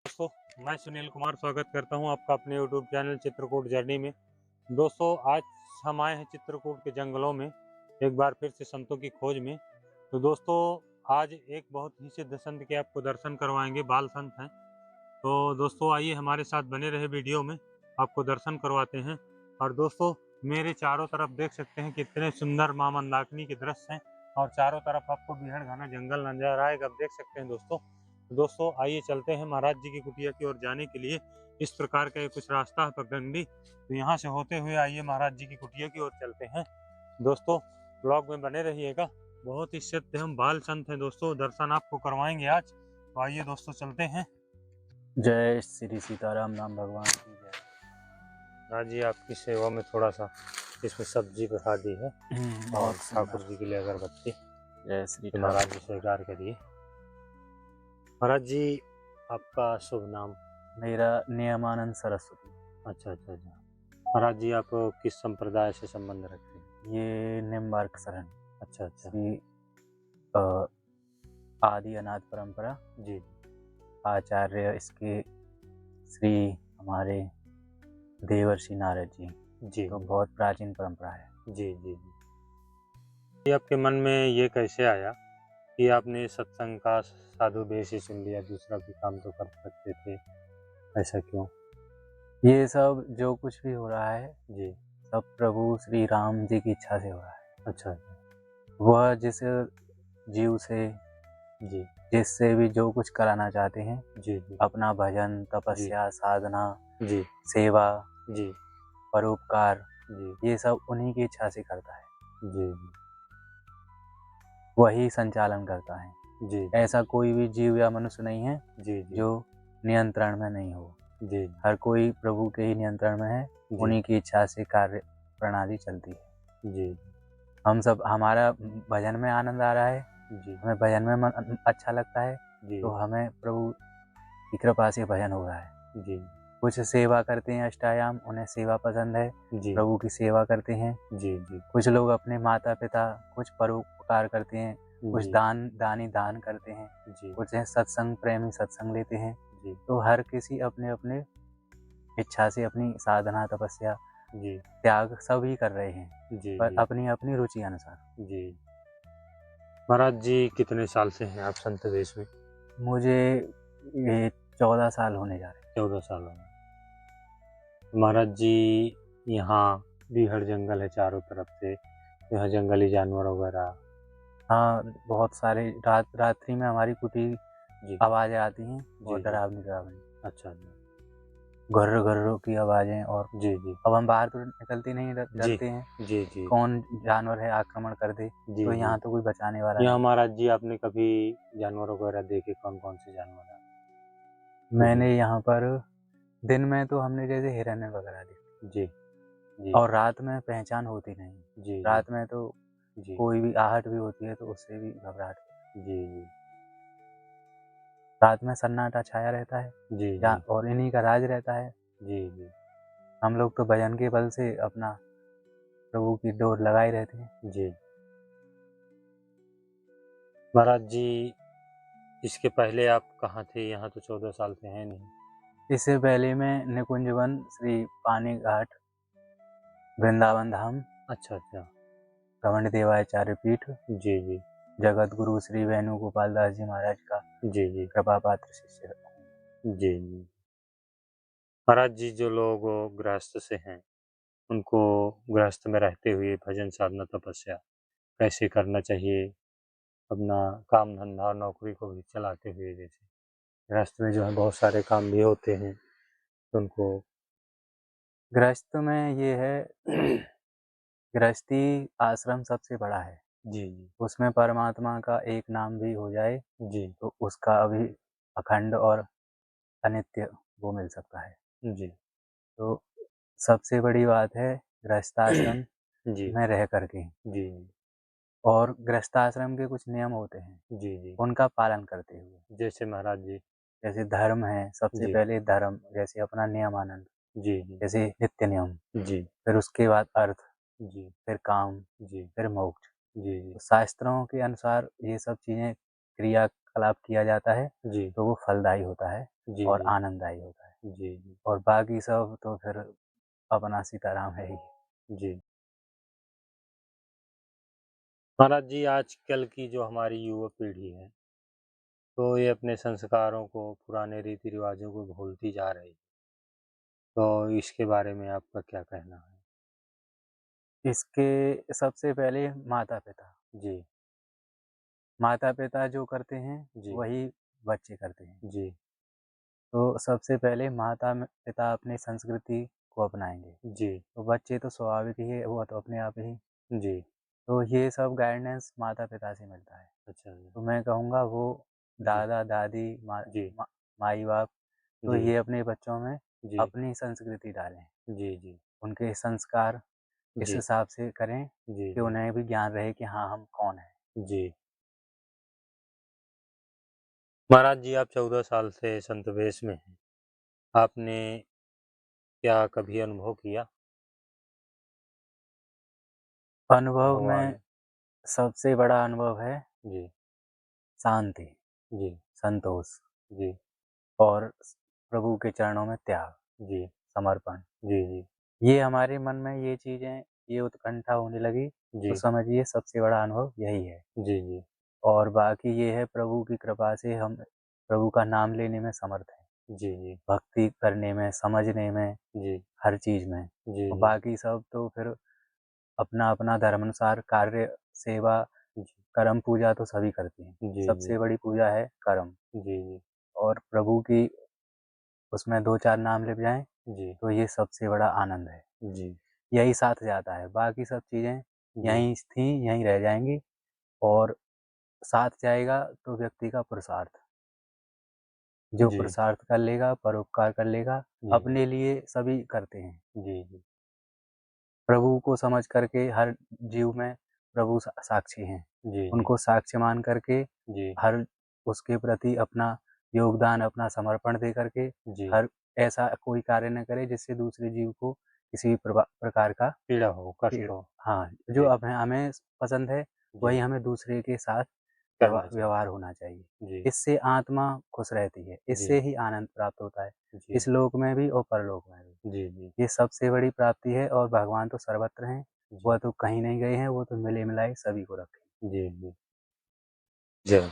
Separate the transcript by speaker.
Speaker 1: दोस्तों, मैं सुनील कुमार स्वागत करता हूं आपका अपने यूट्यूब चैनल चित्रकूट जर्नी में। दोस्तों, आज हम आए हैं चित्रकूट के जंगलों में एक बार फिर से संतों की खोज में। तो दोस्तों, आज एक बहुत ही सिद्ध संत के आपको दर्शन करवाएंगे, बाल संत हैं। तो दोस्तों, आइए हमारे साथ बने रहे वीडियो में, आपको दर्शन करवाते हैं। और दोस्तों, मेरे चारों तरफ देख सकते हैं कितने सुंदर मां मंदाकिनी के दृश्य हैं और चारों तरफ आपको बीहड़ घना जंगल नजर आएगा, आप देख सकते हैं दोस्तों। तो दोस्तों, आइए चलते हैं महाराज जी की कुटिया की ओर जाने के लिए। इस प्रकार का कुछ रास्ता है पगडंडी, तो यहाँ से होते हुए आइए महाराज जी की कुटिया की ओर चलते हैं। दोस्तों, ब्लॉग में बने रहिएगा। बहुत ही सिद्ध हम बाल संत हैं दोस्तों, दर्शन आपको करवाएंगे आज। तो आइए दोस्तों, चलते हैं।
Speaker 2: जय श्री सीताराम राम भगवान की जय।
Speaker 1: हाँ जी, आपकी सेवा में थोड़ा सा इसमें सब्जी बढ़ा दी है और
Speaker 2: बहुत
Speaker 1: ठाकुर जी के लिए अगरबत्ती।
Speaker 2: जय श्री
Speaker 1: तो
Speaker 2: ठाकुर।
Speaker 1: महाराज जी स्वीकार करिए। महाराज जी, आपका शुभ नाम?
Speaker 2: मेरा नियमानंद सरस्वती।
Speaker 1: अच्छा अच्छा अच्छा। महाराज जी, आप किस संप्रदाय से संबंध रखते हैं?
Speaker 2: ये निम्बार्क शरण
Speaker 1: अच्छा अच्छा
Speaker 2: श्री आदि अनाथ परंपरा
Speaker 1: जी
Speaker 2: आचार्य इसके श्री हमारे देवर्षि नारद जी।
Speaker 1: जी
Speaker 2: तो बहुत प्राचीन परंपरा है।
Speaker 1: जी जी जी। ये आपके मन में ये कैसे आया कि आपने सत्संग का साधु वेश ही चुन लिया, दूसरा भी काम तो कर सकते थे, ऐसा क्यों?
Speaker 2: ये सब जो कुछ भी हो रहा है
Speaker 1: जी।
Speaker 2: सब प्रभु श्री राम जी की इच्छा से हो रहा है।
Speaker 1: अच्छा
Speaker 2: वह जिस जीव से
Speaker 1: जी
Speaker 2: जिससे भी जो कुछ कराना चाहते हैं,
Speaker 1: जी जी
Speaker 2: अपना भजन, तपस्या, साधना,
Speaker 1: जी
Speaker 2: सेवा,
Speaker 1: जी
Speaker 2: परोपकार,
Speaker 1: जी
Speaker 2: ये सब उन्हीं की इच्छा से करता है।
Speaker 1: जी
Speaker 2: वही संचालन करता है।
Speaker 1: जी
Speaker 2: ऐसा कोई भी जीव या मनुष्य नहीं है
Speaker 1: जी जी
Speaker 2: जो नियंत्रण में नहीं हो।
Speaker 1: जी
Speaker 2: हर कोई प्रभु के ही नियंत्रण में है।
Speaker 1: जी
Speaker 2: उन्हीं की इच्छा से कार्य प्रणाली चलती है।
Speaker 1: जी
Speaker 2: हम सब, हमारा भजन में आनंद आ रहा है,
Speaker 1: जी
Speaker 2: हमें भजन में अच्छा लगता है,
Speaker 1: जी
Speaker 2: तो हमें प्रभु की कृपा से भजन हो रहा है।
Speaker 1: जी
Speaker 2: कुछ सेवा करते हैं अष्टायाम, उन्हें सेवा पसंद है,
Speaker 1: जी
Speaker 2: प्रभु की सेवा करते हैं।
Speaker 1: जी जी
Speaker 2: कुछ लोग अपने माता पिता, कुछ परोपकार करते हैं, कुछ
Speaker 1: जी
Speaker 2: दान करते हैं,
Speaker 1: जी
Speaker 2: कुछ हैं सत्संग प्रेमी, सत्संग लेते हैं।
Speaker 1: जी
Speaker 2: तो हर किसी अपने अपने इच्छा से अपनी साधना, तपस्या,
Speaker 1: जी
Speaker 2: त्याग सभी कर रहे हैं,
Speaker 1: जी
Speaker 2: पर
Speaker 1: जी
Speaker 2: अपनी अपनी रुचि अनुसार।
Speaker 1: जी। महाराज जी, कितने साल से हैं आप संत वेश में?
Speaker 2: मुझे ये 14 साल होने जा रहे
Speaker 1: 14 साल हो गए। महाराज जी, यहाँ बीहड़ जंगल है चारों तरफ से, यहाँ जंगली जानवर वगैरह?
Speaker 2: हैं। हाँ, बहुत सारे रात्रि में हमारी कुटी
Speaker 1: जी
Speaker 2: आवाज़ें आती हैं,
Speaker 1: जी
Speaker 2: बहुत
Speaker 1: जी।
Speaker 2: डरावनी डरावनी
Speaker 1: अच्छा जी
Speaker 2: घर्र घर्र की आवाज़ें। और
Speaker 1: जी जी
Speaker 2: अब हम बाहर तो निकलते नहीं,
Speaker 1: जी
Speaker 2: डरते हैं
Speaker 1: जी जी
Speaker 2: कौन जानवर है आक्रमण कर दे,
Speaker 1: जी
Speaker 2: तो
Speaker 1: जी।
Speaker 2: यहाँ तो कोई बचाने वाला
Speaker 1: यहाँ
Speaker 2: नहीं।
Speaker 1: महाराज जी, आपने कभी जानवर वगैरह देखे? कौन कौन से जानवर हैं?
Speaker 2: मैंने यहाँ पर दिन में तो हमने जैसे हिरन वगैरह देखे,
Speaker 1: जी जी
Speaker 2: और रात में पहचान होती नहीं।
Speaker 1: जी जी
Speaker 2: रात में तो
Speaker 1: जी
Speaker 2: कोई भी आहट भी होती है तो उससे भी घबराहट होती
Speaker 1: जी जी
Speaker 2: है। रात में सन्नाटा छाया रहता है,
Speaker 1: जी
Speaker 2: जहाँ और इन्हीं का राज रहता है।
Speaker 1: जी जी
Speaker 2: हम लोग तो भजन के बल से अपना प्रभु की डोर लगाए रहते हैं।
Speaker 1: जी। महाराज जी, इसके पहले आप कहाँ थे? यहाँ तो 14 साल से हैं नहीं।
Speaker 2: इससे पहले मैं निकुंज वन, श्री पानी घाट, वृंदावन धाम,
Speaker 1: अच्छा अच्छा।
Speaker 2: घमंड देवाचार्य पीठ,
Speaker 1: जी जी
Speaker 2: जगत गुरु श्री वेणु गोपाल दास जी महाराज का
Speaker 1: जी जी
Speaker 2: कृपा पात्र शिष्य।
Speaker 1: जी जी। महाराज जी, जो लोग गृहस्थ से हैं, उनको गृहस्थ में रहते हुए भजन साधना तपस्या कैसे करना चाहिए? अपना काम धंधा और नौकरी को भी चलाते हुए, जैसे गृहस्थ में जो है बहुत सारे काम भी होते हैं, तो उनको
Speaker 2: गृहस्थ में ये है, गृहस्थी आश्रम सबसे बड़ा है।
Speaker 1: जी जी
Speaker 2: उसमें परमात्मा का एक नाम भी हो जाए
Speaker 1: जी
Speaker 2: तो उसका अभी अखंड और अनित्य वो मिल सकता है।
Speaker 1: जी
Speaker 2: तो सबसे बड़ी बात है गृहस्थाश्रम
Speaker 1: जी
Speaker 2: में रह करके,
Speaker 1: जी
Speaker 2: और गृहस्थाश्रम के कुछ नियम होते हैं,
Speaker 1: जी जी।
Speaker 2: उनका पालन करते हुए।
Speaker 1: जैसे महाराज जी?
Speaker 2: जैसे धर्म है, सबसे
Speaker 1: जी
Speaker 2: पहले धर्म, जैसे अपना नियमानंद,
Speaker 1: जी जी
Speaker 2: जैसे नित्य नियम,
Speaker 1: जी
Speaker 2: फिर उसके बाद अर्थ,
Speaker 1: जी
Speaker 2: फिर काम,
Speaker 1: जी
Speaker 2: फिर मोक्ष।
Speaker 1: जी जी
Speaker 2: तो शास्त्रों के अनुसार ये सब चीज़ें क्रियाकलाप किया जाता है
Speaker 1: जी
Speaker 2: तो वो फलदायी होता है।
Speaker 1: जी
Speaker 2: और
Speaker 1: जी
Speaker 2: आनंददायी होता है।
Speaker 1: जी जी
Speaker 2: और बाकी सब तो फिर अपना सीताराम है ही।
Speaker 1: जी। महाराज जी, आजकल की जो हमारी युवा पीढ़ी है, तो ये अपने संस्कारों को, पुराने रीति रिवाजों को भूलती जा रही है। तो इसके बारे में आपका क्या कहना है?
Speaker 2: इसके सबसे पहले माता-पिता,
Speaker 1: जी
Speaker 2: माता-पिता जो करते हैं
Speaker 1: जी
Speaker 2: वही बच्चे करते हैं।
Speaker 1: जी
Speaker 2: तो सबसे पहले माता-पिता अपनी संस्कृति को अपनाएँगे,
Speaker 1: जी
Speaker 2: तो बच्चे तो स्वाभाविक ही है, वो तो अपने आप ही।
Speaker 1: जी।
Speaker 2: तो ये सब गाइडेंस माता-पिता से मिलता है।
Speaker 1: अच्छा जी।
Speaker 2: तो मैं कहूँगा वो
Speaker 1: जी
Speaker 2: दादा-दादी,
Speaker 1: जी
Speaker 2: माई-बाप, तो
Speaker 1: जी
Speaker 2: ये अपने बच्चों में
Speaker 1: जी
Speaker 2: अपनी संस्कृति डालें।
Speaker 1: जी जी
Speaker 2: उनके संस्कार इस
Speaker 1: जी
Speaker 2: हिसाब से करें
Speaker 1: जी
Speaker 2: कि
Speaker 1: जी
Speaker 2: उन्हें भी ज्ञान रहे कि हाँ, हम कौन हैं।
Speaker 1: जी। महाराज जी, आप 14 साल से संत वेश में हैं। आपने क्या कभी अनुभव किया
Speaker 2: अनुभव में
Speaker 1: भगवान?
Speaker 2: सबसे बड़ा अनुभव है
Speaker 1: जी
Speaker 2: शांति,
Speaker 1: जी
Speaker 2: संतोष
Speaker 1: जी
Speaker 2: और प्रभु के चरणों में त्याग,
Speaker 1: जी
Speaker 2: समर्पण।
Speaker 1: जी जी
Speaker 2: ये हमारे मन में ये चीज़ें, ये उत्कंठा होने लगी, तो
Speaker 1: जी
Speaker 2: समझिए सबसे बड़ा अनुभव यही है।
Speaker 1: जी जी
Speaker 2: और बाकी ये है प्रभु की कृपा से हम प्रभु का नाम लेने में समर्थ हैं,
Speaker 1: जी जी
Speaker 2: भक्ति करने में, समझने में,
Speaker 1: जी
Speaker 2: हर चीज़ में।
Speaker 1: जी
Speaker 2: और
Speaker 1: जी
Speaker 2: बाकी सब तो फिर अपना-अपना धर्मानुसार कार्य, सेवा,
Speaker 1: जी
Speaker 2: कर्म पूजा तो सभी करते हैं।
Speaker 1: जी जी
Speaker 2: सबसे बड़ी पूजा है कर्म।
Speaker 1: जी जी
Speaker 2: और प्रभु की उसमें 2-4 नाम लिप जाएँ,
Speaker 1: जी
Speaker 2: तो ये सबसे बड़ा आनंद है।
Speaker 1: जी
Speaker 2: यही साथ जाता है, बाकी सब चीज़ें
Speaker 1: जी
Speaker 2: यहीं थीं, यहीं रह जाएँगी। और साथ जाएगा तो व्यक्ति का पुरुषार्थ। जो
Speaker 1: जी
Speaker 2: पुरुषार्थ कर लेगा, परोपकार कर लेगा,
Speaker 1: जी
Speaker 2: अपने लिए सभी करते हैं।
Speaker 1: जी जी
Speaker 2: प्रभु को समझ करके हर जीव में प्रभु साक्षी हैं।
Speaker 1: जी जी
Speaker 2: उनको साक्ष्य मान करके
Speaker 1: जी
Speaker 2: हर उसके प्रति अपना योगदान, अपना समर्पण दे करके
Speaker 1: जी
Speaker 2: हर ऐसा कोई कार्य न करे जिससे दूसरे जीव को किसी भी प्रकार का
Speaker 1: पीड़ा हो, कष्ट
Speaker 2: पीड़।
Speaker 1: हो।
Speaker 2: हाँ, जो
Speaker 1: जी
Speaker 2: अब हमें पसंद है, वही
Speaker 1: जी
Speaker 2: हमें दूसरे के साथ
Speaker 1: करना चाहिए।
Speaker 2: व्यवहार होना चाहिए।
Speaker 1: जी
Speaker 2: इससे आत्मा खुश रहती है,
Speaker 1: जी
Speaker 2: इससे ही आनंद प्राप्त होता है,
Speaker 1: जी
Speaker 2: इस लोक में भी और परलोक में भी।
Speaker 1: जी जी
Speaker 2: ये सबसे बड़ी प्राप्ति है और भगवान तो सर्वत्र हैं,
Speaker 1: जी
Speaker 2: वह तो कहीं नहीं गए हैं, वो तो मिले-मिलाए सभी को रखें।
Speaker 1: जी जी जय